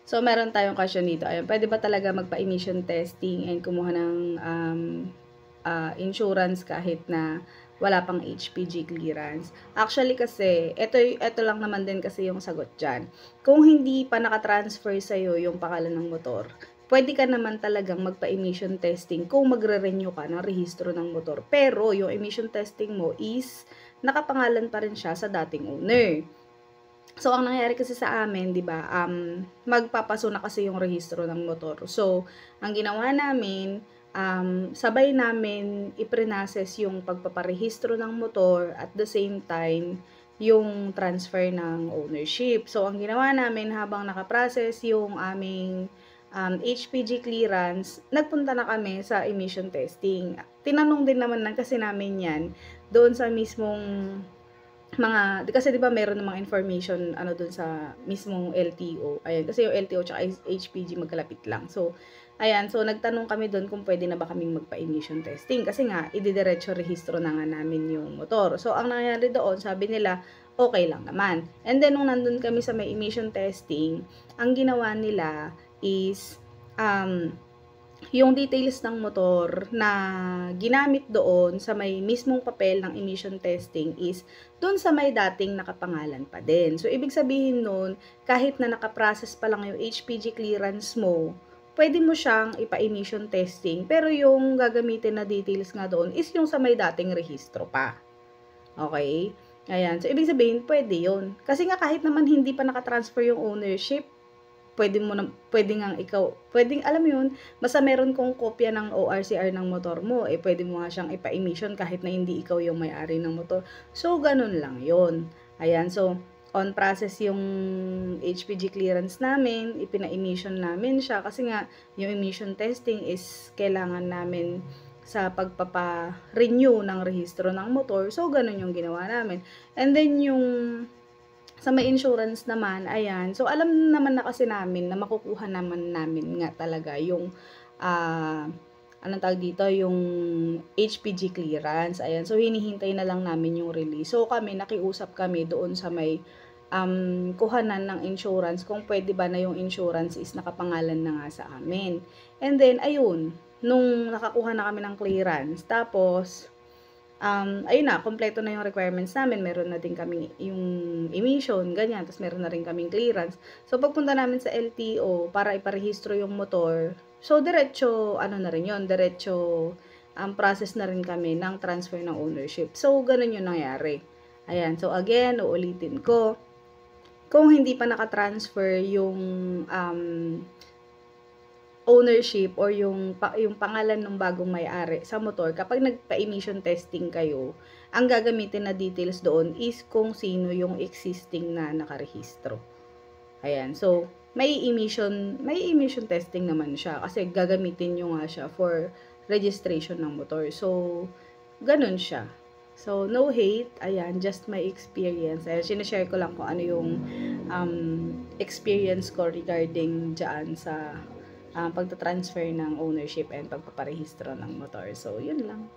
So, meron tayong question dito. Ayun, pwede ba talaga magpa-emission testing and kumuha ng insurance kahit na wala pang HPG clearance? Actually kasi, ito lang naman din kasi yung sagot dyan. Kung hindi pa nakatransfer sa'yo yung pangalan ng motor, pwede ka naman talagang magpa-emission testing kung magre-renew ka ng rehistro ng motor. Pero yung emission testing mo is nakapangalan pa rin siya sa dating owner. So, ang nangyayari kasi sa amin, di ba, magpapaso na kasi yung rehistro ng motor. So, ang ginawa namin, sabay namin iprinases yung pagpaparehistro ng motor at the same time, yung transfer ng ownership. So, ang ginawa namin habang nakaprocess yung aming HPG clearance, nagpunta na kami sa emission testing. Tinanong din naman kasi namin yan doon sa mismong kasi 'di ba meron namang information doon sa mismong LTO. Ayan, kasi yung LTO tsaka HPG magkalapit lang. So, ayan, so nagtanong kami doon kung pwede na ba kaming magpa-emission testing kasi nga ididiretso rehistro na nga namin yung motor. So, ang nangyari doon, sabi nila okay lang naman. And then nung nandun kami sa may emission testing, ang ginawa nila is yung details ng motor na ginamit doon sa may mismong papel ng emission testing is doon sa may dating nakapangalan pa din. So, ibig sabihin nun, kahit na nakaprocess pa lang yung HPG clearance mo, pwede mo siyang ipa-emission testing, pero yung gagamitin na details nga doon is yung sa may dating rehistro pa. Okay? Ayan. So, ibig sabihin, pwede yun. Kasi nga kahit naman hindi pa nakatransfer yung ownership, pwedeng alam mo yun, basta meron kong kopya ng ORCR ng motor mo, pwede mo nga siyang ipa-emission kahit na hindi ikaw yung may-ari ng motor. So, ganun lang yun. Ayan, so, on process yung HPG clearance namin, ipina-emission namin siya, kasi nga, yung emission testing is kailangan namin sa pagpapa-renew ng rehistro ng motor. So, ganun yung ginawa namin. And then, yung sa may insurance naman, ayan. So, alam naman na kasi namin na makukuha naman namin nga talaga yung, anong tawag dito, yung HPG clearance. Ayan. So, hinihintay na lang namin yung release. So, nakiusap kami doon sa may kuhanan ng insurance kung pwede ba na yung insurance is nakapangalan na nga sa amin. And then, ayun, nung nakakuha na kami ng clearance, tapos, ayun na, kompleto na yung requirements namin. Meron na din kami yung emission, ganyan. Tapos meron na rin kaming clearance. So, pagpunta namin sa LTO para iparehistro yung motor, so, diretso, na rin yun, diretso, process na rin kami ng transfer ng ownership. So, ganun yung nangyari. Ayan. So, again, uulitin ko, kung hindi pa nakatransfer yung, ownership or yung pangalan ng bagong may-ari sa motor, kapag nagpa-emission testing kayo, ang gagamitin na details doon is kung sino yung existing na nakarehistro. Ayan. So, may emission testing naman siya kasi gagamitin nyo nga siya for registration ng motor. So, ganun siya. So, no hate. Ayan, just my experience. Ayan, sinashare ko lang kung ano yung experience ko regarding dyan sa pagta-transfer ng ownership and pagpaparehistro ng motor. So, yun lang.